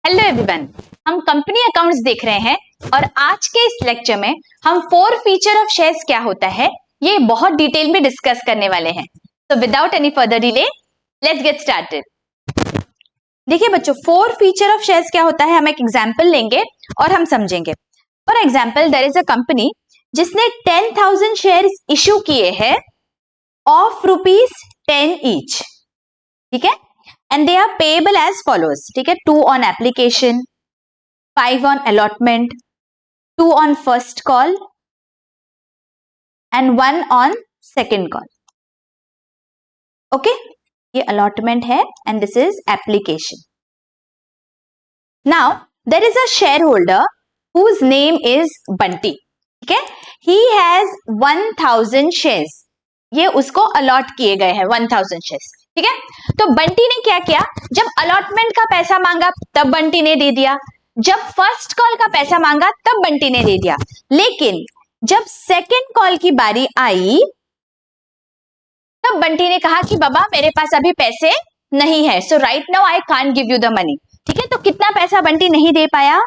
Hello everyone, हम company accounts देख रहे हैं और आज के इस लेक्चर में हम 4 फीचर ऑफ शेयर्स क्या होता है ये बहुत डिटेल में डिस्कस करने वाले हैं। तो without any further delay let's get started. देखिए बच्चों, 4 फीचर ऑफ शेयर्स क्या होता है, हम एक एग्जांपल लेंगे और हम समझेंगे। For example, there is a company जिसने 10,000 शेयर्स इश्यू किए हैं ऑफ ₹10 ईच, ठीक है, and they are payable as follows, ठीक है, 2 on application, 5 on allotment, 2 on first call and 1 on second call. Okay, ये allotment है and this is application. Now there is a shareholder whose name is Bunty, ठीक है, he has 1,000 shares, ये उसको allot किए गए हैं 1,000 shares, ठीक है। तो बंटी ने क्या किया, जब अलॉटमेंट का पैसा मांगा तब बंटी ने दे दिया, जब फर्स्ट कॉल का पैसा मांगा तब बंटी ने दे दिया, लेकिन जब सेकंड कॉल की बारी आई तब बंटी ने कहा कि बाबा मेरे पास अभी पैसे नहीं है, so right now I can't give you the money, ठीक है। तो कितना पैसा बंटी नहीं दे पाया,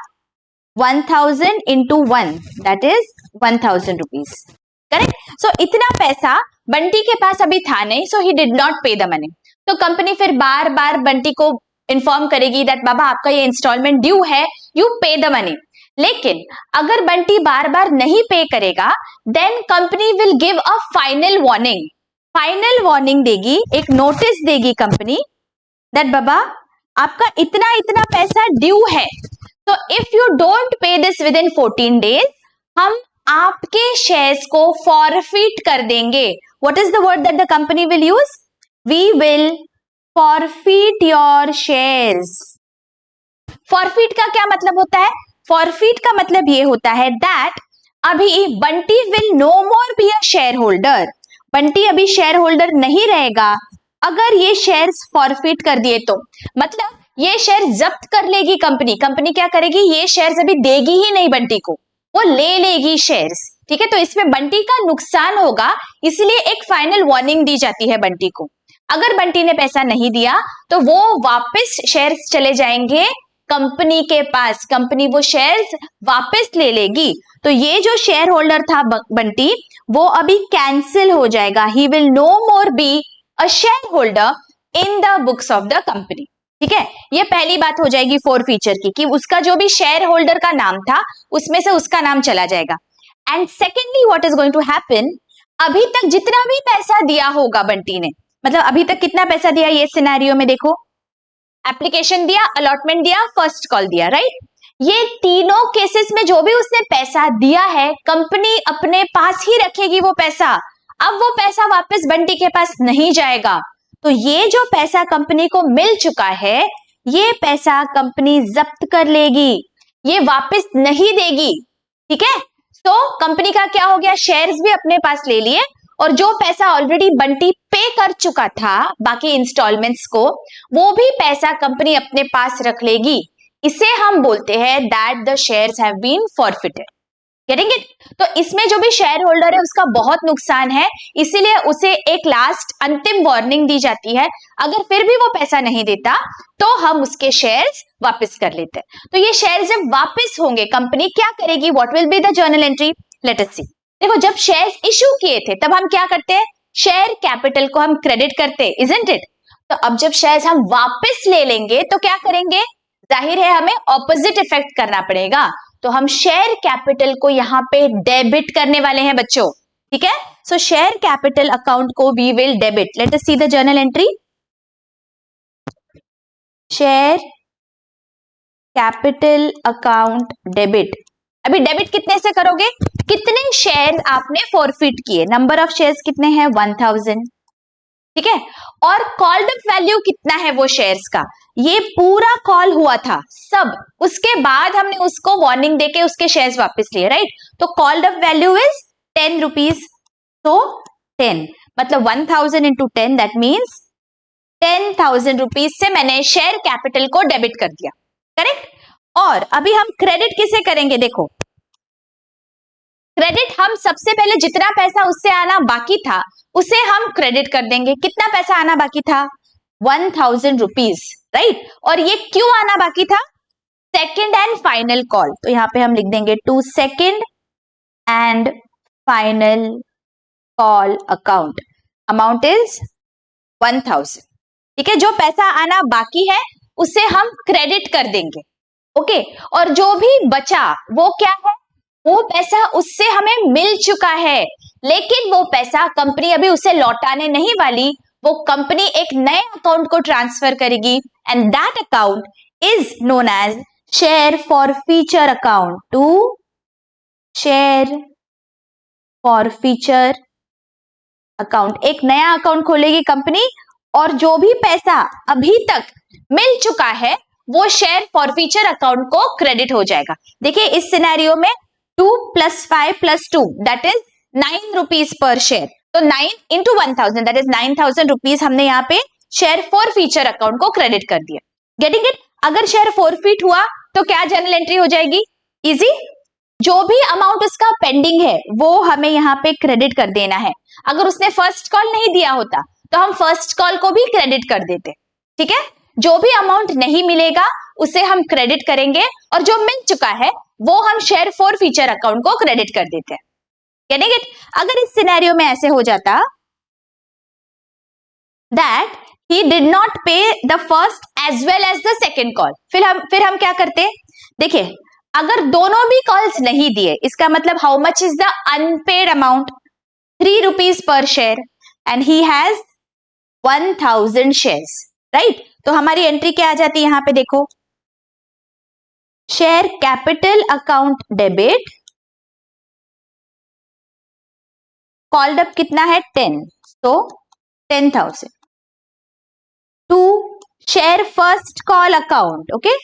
1,000 into 1 that is 1,000 rupees, correct. So इतना पैसा बंटी के पास अभी था नहीं, so he did not pay the money. तो कंपनी फिर बार बार बंटी को इन्फॉर्म करेगी दैट बाबा आपका ये इंस्टॉलमेंट ड्यू है, यू पे द मनी। लेकिन अगर बंटी बार बार नहीं पे करेगा then company will give a final warning, final warning देगी, एक नोटिस देगी कंपनी दैट बाबा आपका इतना इतना पैसा ड्यू है, तो if you don't pay this with in 14 days हम आपके शेयर्स को फॉरफिट कर देंगे। What is the word that the company will use, we will forfeit your shares. Forfeit का क्या मतलब होता है, forfeit का मतलब ये होता है that अभी Bunty will no more be a shareholder, Bunty अभी शेयर होल्डर नहीं रहेगा अगर ये शेयर्स फॉरफिट कर दिए तो, मतलब ये शेयर जब्त कर लेगी कंपनी, कंपनी क्या करेगी, ये शेयर्स अभी देगी ही नहीं बंटी को, वो ले लेगी शेयर्स, ठीक है। तो इसमें बंटी का नुकसान होगा, इसलिए एक फाइनल वार्निंग दी जाती है बंटी को। अगर बंटी ने पैसा नहीं दिया तो वो वापस शेयर्स चले जाएंगे कंपनी के पास, कंपनी वो शेयर्स वापस ले लेगी। तो ये जो शेयर होल्डर था बंटी वो अभी कैंसिल हो जाएगा, he will no more be a share holder in the books of the company, ठीक है। ये पहली बात हो जाएगी 4 फीचर की कि उसका जो भी शेयर होल्डर का नाम था उसमें से उसका नाम चला जाएगा। And secondly what is going to happen, अभी तक जितना भी पैसा दिया होगा बंटी ने, मतलब अभी तक कितना पैसा दिया ये सिनेरियो में देखो, एप्लीकेशन दिया, अलॉटमेंट दिया, फर्स्ट कॉल दिया, राइट। ये तीनों केसेस में जो भी उसने पैसा दिया है कंपनी अपने पास ही रखेगी वो पैसा, अब वो पैसा वापस बंटी के पास नहीं जाएगा। तो ये जो पैसा कंपनी को मिल चुका है ये पैसा कंपनी जब्त कर लेगी, ये वापस नहीं देगी, ठीक है। तो कंपनी का क्या हो गया, शेयर्स भी अपने पास ले लिए और जो पैसा ऑलरेडी बंटी पे कर चुका था बाकी इंस्टॉलमेंट्स को, वो भी पैसा कंपनी अपने पास रख लेगी। इसे हम बोलते हैं that the shares have been forfeited, getting it. तो इसमें जो भी शेयर होल्डर है उसका बहुत नुकसान है, इसीलिए उसे एक लास्ट अंतिम वार्निंग दी जाती है, अगर फिर भी वो पैसा नहीं देता तो हम उसके शेयर्स वापस कर लेते हैं। तो ये शेयर्स जब वापस होंगे कंपनी क्या करेगी, what will be the journal entry, let us see. देखो, जब शेयर्स इश्यू किए थे तब हम क्या करते हैं, शेयर कैपिटल को हम क्रेडिट करते हैं, इजंट इट। तो अब जब शेयर्स हम वापस ले लेंगे तो क्या करेंगे, जाहिर है हमें ऑपोजिट इफेक्ट करना पड़ेगा, तो हम शेयर कैपिटल को यहाँ पे डेबिट करने वाले हैं बच्चों, ठीक है। सो शेयर कैपिटल अकाउंट को we will debit, let us see the journal entry, share capital account debit. अभी डेबिट कितने से करोगे, कितने शेयर आपने फॉरफिट किए, नंबर ऑफ शेयर्स कितने हैं 1,000, ठीक है, और कॉल्ड अप वैल्यू कितना है वो शेयर्स का, ये पूरा कॉल हुआ था सब, उसके बाद हमने उसको वार्निंग देके उसके शेयर्स वापस लिए, राइट। तो called up value is 10 rupees, तो 10 मतलब 1,000 into 10 दैट मीन्स 10,000 रुपीज से मैंने शेयर कैपिटल को डेबिट कर दिया, करेक्ट। और अभी हम क्रेडिट किसे करेंगे, देखो क्रेडिट हम सबसे पहले जितना पैसा उससे आना बाकी था उसे हम क्रेडिट कर देंगे, कितना पैसा आना बाकी था 1,000 रुपीज, राइट। और ये क्यों आना बाकी था, सेकेंड एंड फाइनल कॉल, तो यहां पे हम लिख देंगे to second and final call account, amount is 1000। ठीक है, जो पैसा आना बाकी है उसे हम क्रेडिट कर देंगे। ओके, और जो भी बचा वो क्या है, वो पैसा उससे हमें मिल चुका है, लेकिन वो पैसा कंपनी अभी उसे लौटाने नहीं वाली, वो कंपनी एक नए अकाउंट को ट्रांसफर करेगी and that account is known as share forfeiture account, to share forfeiture account. एक नया अकाउंट खोलेगी कंपनी और जो भी पैसा अभी तक मिल चुका है वो शेयर फॉर फ्यूचर अकाउंट को क्रेडिट हो जाएगा। देखिए इस सिनेरियो में 2 + 5 + 2 that is 9 rupees per share, तो 9 into 1000 दैट इज 9000 रुपीज हमने यहाँ पे शेयर फॉर फ्यूचर अकाउंट को क्रेडिट कर दिया। Getting it? अगर शेयर फॉरफिट हुआ तो क्या जर्नल एंट्री हो जाएगी? इजी, जो भी अमाउंट उसका पेंडिंग है वो हमें यहाँ पे क्रेडिट कर देना है। अगर उसने फर्स्ट कॉल नहीं दिया होता तो हम फर्स्ट कॉल को भी क्रेडिट कर देते। ठीक है, जो भी अमाउंट नहीं मिलेगा उसे हम क्रेडिट करेंगे और जो मिल चुका है वो हम शेयर फॉर फ्यूचर अकाउंट को क्रेडिट कर देते हैं। Getting it? अगर इस सिनेरियो में ऐसे हो जाता that he did not pay the first as well as the second call, फिर हम क्या करते? देखिए अगर दोनों भी कॉल्स नहीं दिए, इसका मतलब how much is the unpaid amount? 3 rupees per share and he has 1000 shares, right? तो हमारी एंट्री क्या आ जाती है यहां पे? देखो, share capital account debit, called up कितना है? 10, तो 10,000 to share first call account. Okay,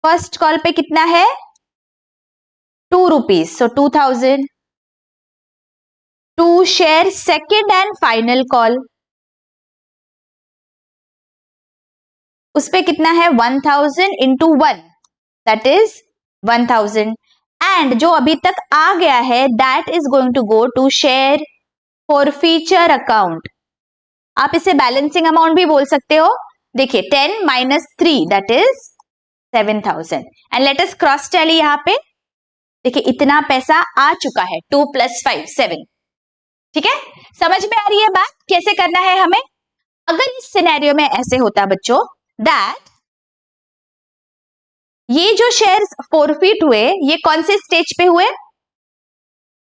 first call पे कितना है? 2 rupees, so 2000 to share second and final call, उस पे कितना है? 1000 into 1 दैट इज 1000 एंड जो अभी तक आ गया है that is going to go to share forfeiture account. आप इसे बैलेंसिंग अमाउंट भी बोल सकते हो। देखिए 10 - 3 that is 7000 and let us cross tally. यहाँ पे देखिए इतना पैसा आ चुका है, 2 + 5 7। ठीक है, समझ में आ रही है बात कैसे करना है हमें? अगर इस सिनेरियो में ऐसे होता बच्चों दैट ये जो शेयर्स फॉरफिट हुए ये कौन से स्टेज पे हुए?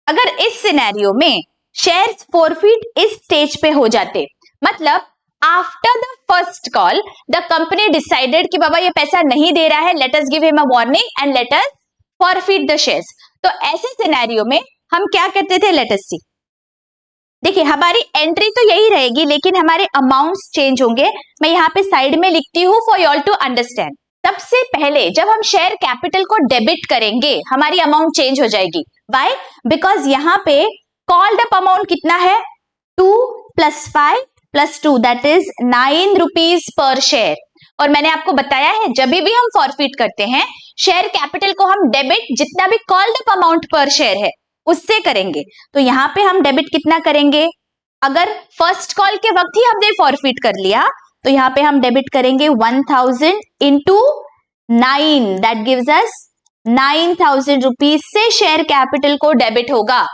अगर इस सिनेरियो में शेयर्स फॉरफिट इस स्टेज पे हो जाते, मतलब after the first call the company decided कि बाबा ये पैसा नहीं दे रहा है, let us give him a warning and let us forfeit the shares. तो ऐसे सिनेरियो में हम क्या करते थे? Late us see. देखिए हमारी एंट्री तो यही रहेगी लेकिन हमारे अमाउंट्स चेंज होंगे। मैं यहाँ पे साइड में लिखती हूँ for you all to understand. सबसे पहले जब हम शेयर कैपिटल को डेबिट करेंगे हमारी अमाउंट चेंज हो जाएगी। व्हाई? बिकॉज यहाँ पे कॉल्ड अप अमाउंट कितना है? 2 + 5 + 2 that is 9 rupees per share. और मैंने आपको बताया है जब भी हम फॉरफिट करते हैं शेयर कैपिटल को हम डेबिट जितना भी कॉल्ड अप अमाउंट पर शेयर है उससे करेंगे। तो यहाँ पे हम डेबिट कितना करेंगे? अगर फर्स्ट कॉल के वक्त ही हमने फॉरफिट कर लिया तो यहाँ पे हम डेबिट करेंगे 1000 into 9 that gives us 9000 rupees से शेयर कैपिटल को डेबिट होगा।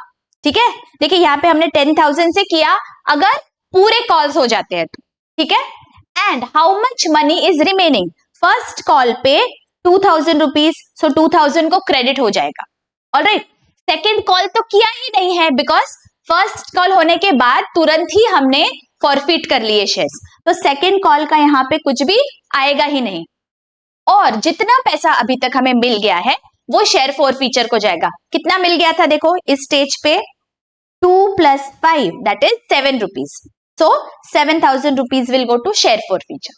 ठीक है, देखिए यहाँ पे हमने 10,000 से किया, अगर पूरे कॉल्स हो जाते हैं तो। ठीक है, and how much money is remaining? First call पे 2000 रुपीज, सो 2000 को क्रेडिट हो जाएगा। ऑलराइट, सेकेंड कॉल तो किया ही नहीं है बिकॉज फर्स्ट कॉल होने के बाद तुरंत ही हमने फॉरफिट कर लिए शेयर्स, तो सेकेंड कॉल का यहाँ पे कुछ भी आएगा ही नहीं। और जितना पैसा अभी तक हमें मिल गया है वो शेयर फॉरफिचर को जाएगा। कितना मिल गया था? देखो इस स्टेज पे 2 + 5 that is 7 rupees, so 7000 rupees will go to share forfeiture.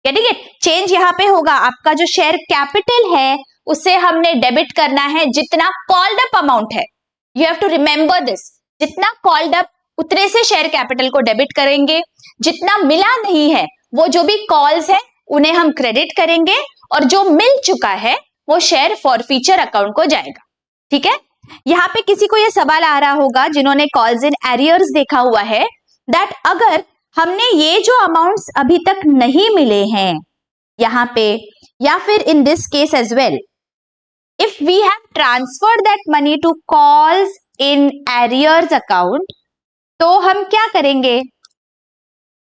Getting it? Change यहाँ पे होगा, आपका जो शेयर कैपिटल है उसे हमने डेबिट करना है जितना कॉल्ड अप अमाउंट है। You have to remember this, जितना कॉल्ड अप उतने से शेयर कैपिटल को डेबिट करेंगे, जितना मिला नहीं है वो जो भी कॉल्स है उन्हें हम क्रेडिट करेंगे और जो मिल चुका है वो शेयर फॉरफिचर अकाउंट को जाएगा। ठीक है, यहाँ पे किसी को ये सवाल आ रहा होगा जिन्होंने कॉल्स इन एरियर्स देखा हुआ है दैट अगर हमने ये जो अमाउंट्स अभी तक नहीं मिले हैं यहाँ पे या फिर in this case as well, if we have transferred that money to calls in arrears account, तो हम क्या करेंगे?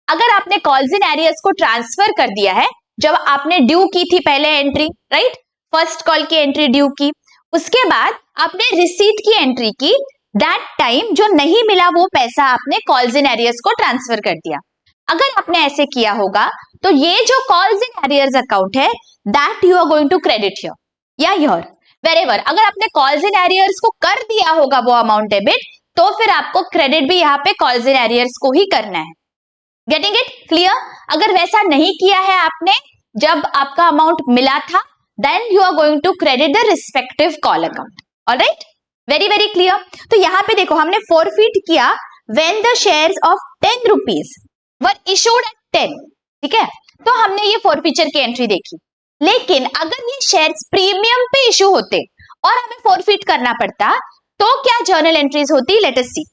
अगर आपने कॉल्स इन एरियर्स को ट्रांसफर कर दिया है, जब आपने ड्यू की थी पहले एंट्री, राइट, फर्स्ट कॉल की एंट्री ड्यू की, उसके बाद आपने रिसीट की एंट्री की, दैट टाइम जो नहीं मिला वो पैसा आपने कॉल्स इन एरियर्स को ट्रांसफर कर दिया। अगर आपने ऐसे किया होगा तो ये जो कॉल्स इन एरियर्स अकाउंट है, that you are going to credit here या हियर, वेरेवर। अगर आपने कॉल्स इन एरियर्स को कर दिया होगा वो अमाउंट डेबिट, तो फिर आपको क्रेडिट भी यहाँ पे कॉल्स इन एरियर्स को ही करना है। Getting it clear? अगर वैसा नहीं किया है आपने, जब आपका अमाउंट मिला था, then you are going to credit the respective call account. Alright, very very clear. तो यहाँ पे देखो हमने फॉरफिट किया when the shares of 10 rupees were issued at 10, ठीक है, तो हमने ये फॉरफिचर की एंट्री देखी। लेकिन अगर ये शेयर्स प्रीमियम पे इशू होते और हमें फॉरफिट करना पड़ता, तो क्या जर्नल एंट्रीज होती? Late us see.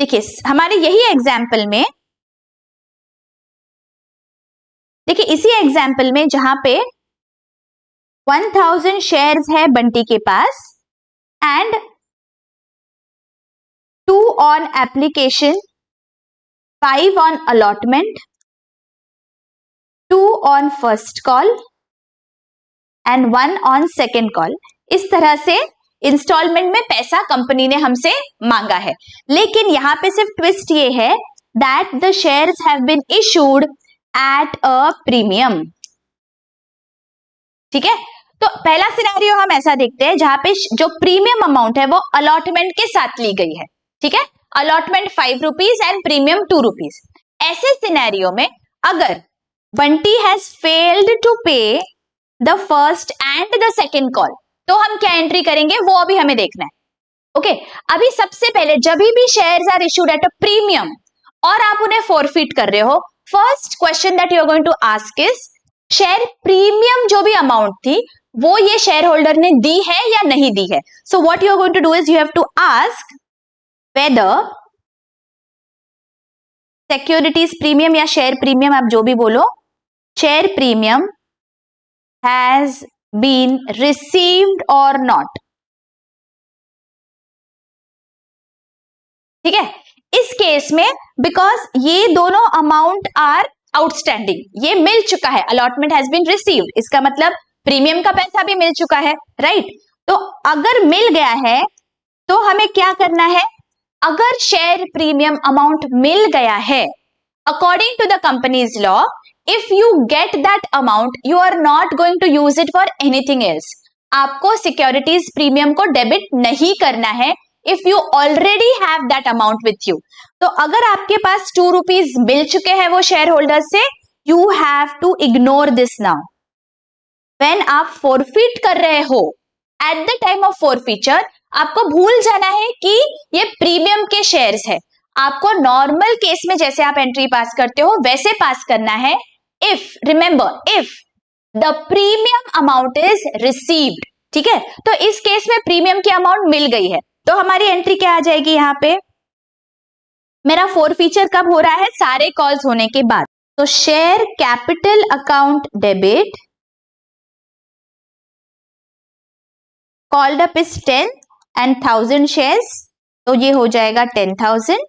देखिए हमारे यही एग्जाम्पल में, देखिए इसी एग्जाम्पल में जहां पे 1000 शेयर्स है बंटी के पास and 2 on application, 5 on allotment, 2 on first call and 1 on second call. इस तरह से इंस्टॉलमेंट में पैसा कंपनी ने हमसे मांगा है। लेकिन यहां पे सिर्फ ट्विस्ट ये है that the shares have been issued at a premium, ठीक है। तो पहला सिनेरियो हम ऐसा देखते हैं जहां पे जो प्रीमियम अमाउंट है वो अलॉटमेंट के साथ ली गई है, ठीक है, allotment 5 rupees and premium 2 rupees. ऐसे सिनेरियो में अगर बंटी हैज फेल्ड टू पे the first and the second call, तो हम क्या एंट्री करेंगे वो अभी हमें देखना है। ओके, अभी सबसे पहले जब भी shares are issued at a premium और आप उन्हें फॉरफिट कर रहे हो, first question that you are going to ask is, share premium जो भी अमाउंट थी वो ये शेयर होल्डर ने दी है या नहीं दी है। So what you are going to do is you have to ask whether securities premium या शेयर प्रीमियम, आप जो भी बोलो, share premium has been received और नॉट, ठीक है। इस केस में बिकॉज ये दोनों अमाउंट आर आउटस्टैंडिंग, ये मिल चुका है, अलॉटमेंट हैज बीन रिसीव्ड, इसका मतलब प्रीमियम का पैसा भी मिल चुका है, राइट। तो अगर मिल गया है तो हमें क्या करना है? अगर शेयर प्रीमियम अमाउंट मिल गया है, according to the company's law, if you get that amount you are not going to use it for anything else. आपको सिक्योरिटीज प्रीमियम को डेबिट नहीं करना है if you already have that amount with you. तो अगर आपके पास 2 rupees मिल चुके हैं वो शेयर होल्डर से, you have to ignore this now. When आप forfeit कर रहे हो, at the time of forfeiture, आपको भूल जाना है कि ये प्रीमियम के शेयर्स है। आपको नॉर्मल केस में जैसे आप एंट्री पास करते हो वैसे पास करना है। If, remember, if the premium amount is received, ठीक है, तो इस केस में प्रीमियम की अमाउंट मिल गई है, तो हमारी एंट्री क्या आ जाएगी? यहाँ पे मेरा फॉरफीचर कब हो रहा है? सारे कॉल्स होने के बाद। तो share capital account debit called up is 10 and 1000 shares, तो ये हो जाएगा 10,000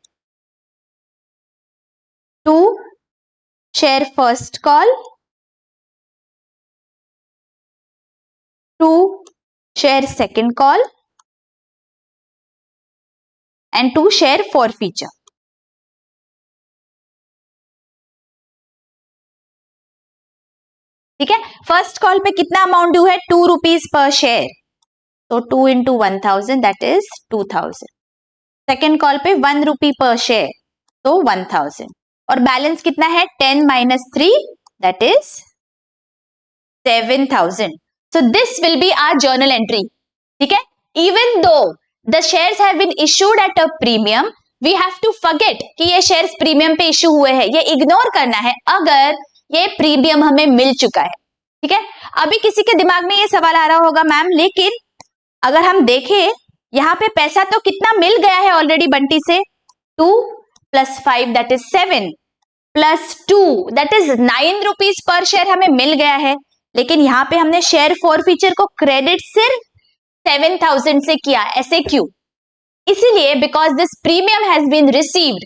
to share first call, to share second call and to share forfeiture. ठीक है, फर्स्ट कॉल पे कितना अमाउंट ड्यू है? 2 रुपीज पर शेयर, तो 2 into 1000 that is 2000। Second call पे 1 रुपी पर शेयर, तो 1000, और बैलेंस कितना है? 10 minus 3 that is 7000. So this will be our journal entry. ठीक है, even though the shares have been issued at a premium, we have to forget कि ये shares premium पे issue हुए हैं, ये ignore करना है अगर ये प्रीमियम हमें मिल चुका है। ठीक है, अभी किसी के दिमाग में ये सवाल आ रहा होगा मैम, लेकिन अगर हम देखें यहाँ पे पैसा तो कितना मिल गया है ऑलरेडी बंटी से, 2 + 5 that is 7, +2 that is 9 rupees per share हमें मिल गया है, लेकिन यहाँ पे हमने शेयर फॉरफीचर को क्रेडिट सिर्फ 7,000 से किया, ऐसे क्यों? इसीलिए because this premium has been received,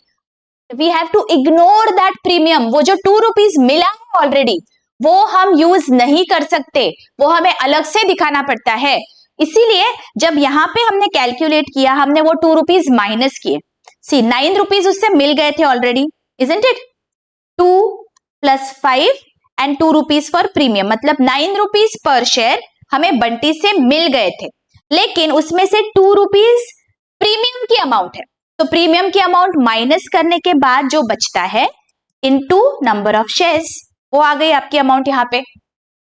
we have to ignore that premium. वो जो 2 रुपीज मिला है ऑलरेडी, वो हम यूज नहीं कर सकते, वो हमें अलग से दिखाना पड़ता है। इसीलिए जब यहाँ पे हमने कैलकुलेट किया, हमने वो 2 रुपीज माइनस किए। सी 9 रुपीज उससे मिल गए थे already, isn't it? 2 + 5 and 2 rupees for premium, मतलब 9 रुपीज पर शेयर हमें बंटी से मिल गए थे, लेकिन उसमें से 2 रुपीज प्रीमियम की अमाउंट है। तो प्रीमियम की अमाउंट माइनस करने के बाद जो बचता है इनटू नंबर ऑफ शेयर्स, वो आ गई आपकी अमाउंट यहाँ पे।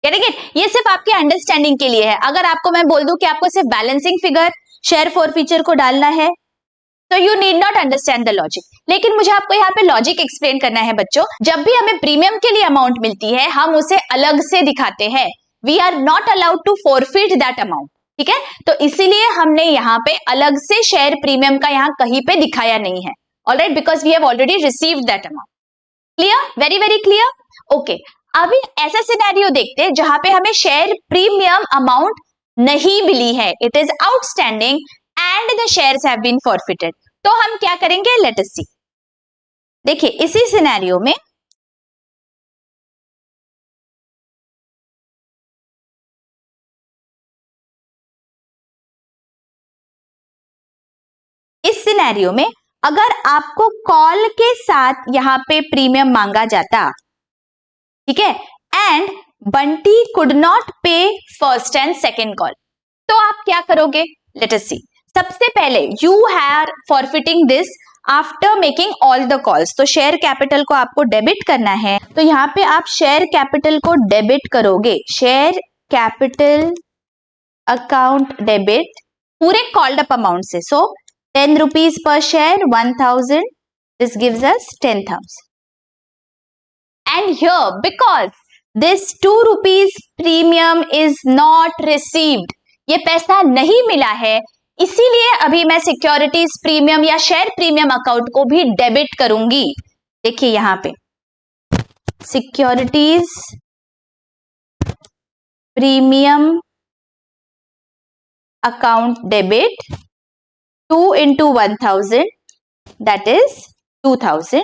ये सिर्फ आपके अंडरस्टैंडिंग के लिए है। अगर आपको मैं बोल दूं कि आपको सिर्फ बैलेंसिंग फिगर शेयर फॉरफीचर को डालना है, तो you need not understand the logic, लेकिन मुझे आपको यहाँ पे लॉजिक एक्सप्लेन करना है बच्चों। जब भी हमें प्रीमियम के लिए अमाउंट मिलती है, हम उसे अलग से दिखाते हैं, we are not allowed to forfeit that amount, ठीक है? तो इसीलिए हमने यहाँ पे अलग से शेयर प्रीमियम का यहाँ कहीं पे दिखाया नहीं है, alright, because we have already received that amount. Clear? Very very clear. Okay, अभी ऐसा सिनेरियो देखते हैं जहां पे हमें शेयर प्रीमियम अमाउंट नहीं मिली है, it is outstanding and the shares have been forfeited. तो हम क्या करेंगे? Let us see. देखिए इसी सिनेरियो में अगर आपको कॉल के साथ यहाँ पे प्रीमियम मांगा जाता, ठीक है, and Bunty could not pay first and second call, तो आप क्या करोगे? Let us see. सबसे पहले you are forfeiting this after making all the calls, तो शेयर कैपिटल को आपको डेबिट करना है, तो यहाँ पे आप शेयर कैपिटल को डेबिट करोगे, शेयर कैपिटल अकाउंट डेबिट पूरे कॉल्ड अप अमाउंट से। So 10 rupees per share 1000, this gives us 10,000। And here, because this 2 rupees premium is not received, ये पैसा नहीं मिला है, इसीलिए अभी मैं सिक्योरिटीज प्रीमियम या शेयर प्रीमियम अकाउंट को भी डेबिट करूंगी। देखिए यहां पे securities premium account debit 2 into 1000, that is 2000,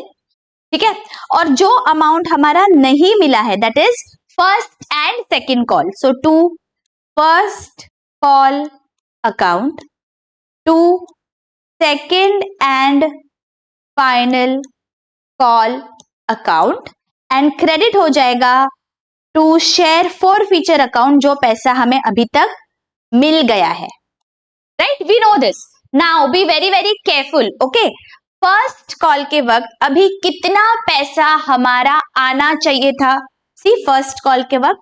ठीक है? और जो अमाउंट हमारा नहीं मिला है, that is first and second call, so 2 first call account, 2 second and final call account, and credit हो जाएगा टू शेयर फॉरफीचर अकाउंट, जो पैसा हमें अभी तक मिल गया है, right? We know this. Now be very very careful, okay? First call के वक्त अभी कितना पैसा हमारा आना चाहिए था? सी फर्स्ट कॉल के वक्त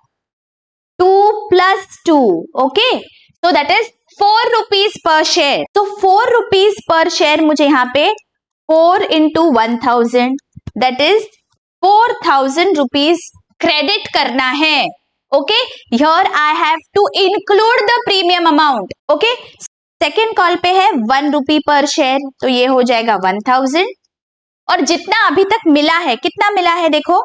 2 + 2, okay, so that is 4 rupees per share. तो 4 रुपीज पर शेयर मुझे यहाँ पे 4 into 1000, that is 4000 rupees credit करना है, okay? Here I have to include the premium amount, okay? Second call पे है 1 रुपी पर शेयर, तो ये हो जाएगा 1000, और जितना अभी तक मिला है, कितना मिला है देखो,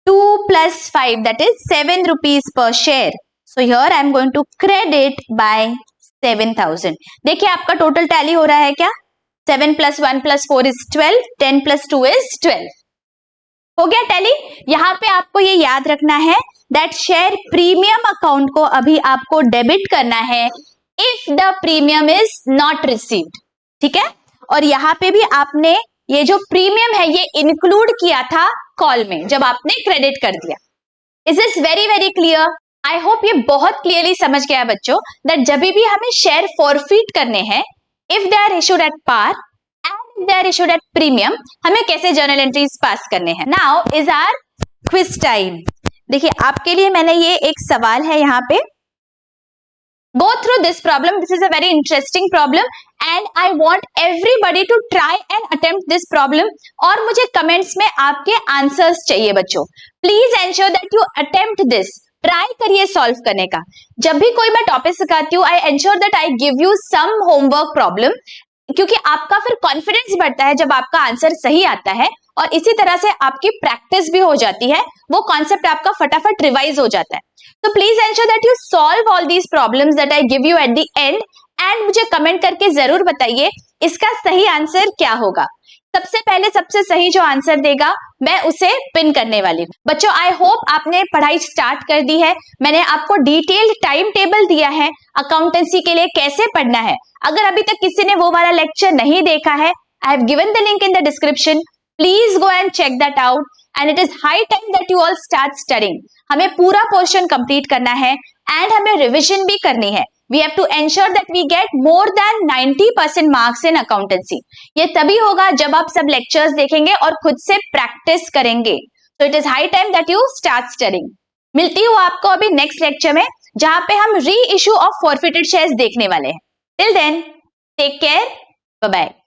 2 + 5, that is 7 rupees per share. So here I am going to credit by 7000। देखिए आपका टोटल टैली हो रहा है क्या? 7 + 1 + 4 is 12, 10 + 2 is 12। हो गया टैली? यहाँ पे आपको ये याद रखना है दैट शेयर प्रीमियम अकाउंट को अभी आपको डेबिट करना है if the premium is not received, ठीक है? और यहाँ पे भी आपने ये जो प्रीमियम है ये इंक्लूड किया था कॉल में जब आपने क्रेडिट कर दिया। Is this very very clear? I hope ये बहुत क्लियरली समझ गया बच्चों दैट जब भी हमें शेयर फॉरफिट करने हैं, if they are issued at par and if they are issued at premium, हमें कैसे जर्नल एंट्रीज पास करने हैं। Now is our quiz time. देखिए आपके लिए मैंने ये एक सवाल है यहाँ पे, go through this problem. This is a very interesting problem and I want everybody to try and attempt this problem, और मुझे comments में आपके answers चाहिए बच्चों। Please ensure that you attempt this. Try करिए solve करने का। जब भी कोई मैं topic सिखाती हूँ, I ensure that I give you some homework problem क्योंकि आपका फिर कॉन्फिडेंस बढ़ता है जब आपका आंसर सही आता है, और इसी तरह से आपकी प्रैक्टिस भी हो जाती है, वो कॉन्सेप्ट आपका फटाफट रिवाइज हो जाता है। तो please ensure that you solve all these problems that I give you at the end, and मुझे कमेंट करके जरूर बताइए इसका सही आंसर क्या होगा। सबसे पहले सबसे सही जो आंसर देगा मैं उसे पिन करने वाली हूँ। बच्चों, आई होप आपने पढ़ाई स्टार्ट कर दी है। मैंने आपको डिटेल्ड टाइम टेबल दिया है अकाउंटेंसी के लिए कैसे पढ़ना है। अगर अभी तक किसी ने वो वाला लेक्चर नहीं देखा है, I have given the link in the description, please go and check that out, and it is high time that you all start studying. हमें पूरा पोर्शन कंप्लीट करना है एंड हमें रिविजन भी करनी है। We have to ensure that we get more than 90% marks in accountancy. ये तभी होगा जब आप सब लेक्चर्स देखेंगे और खुद से प्रैक्टिस करेंगे। So it is high time that you start studying. मिलती हूँ आपको अभी नेक्स्ट लेक्चर में, जहां पे हम री इशू ऑफ फॉरफिटेड शेयर्स देखने वाले हैं। Till then, take care. Bye bye.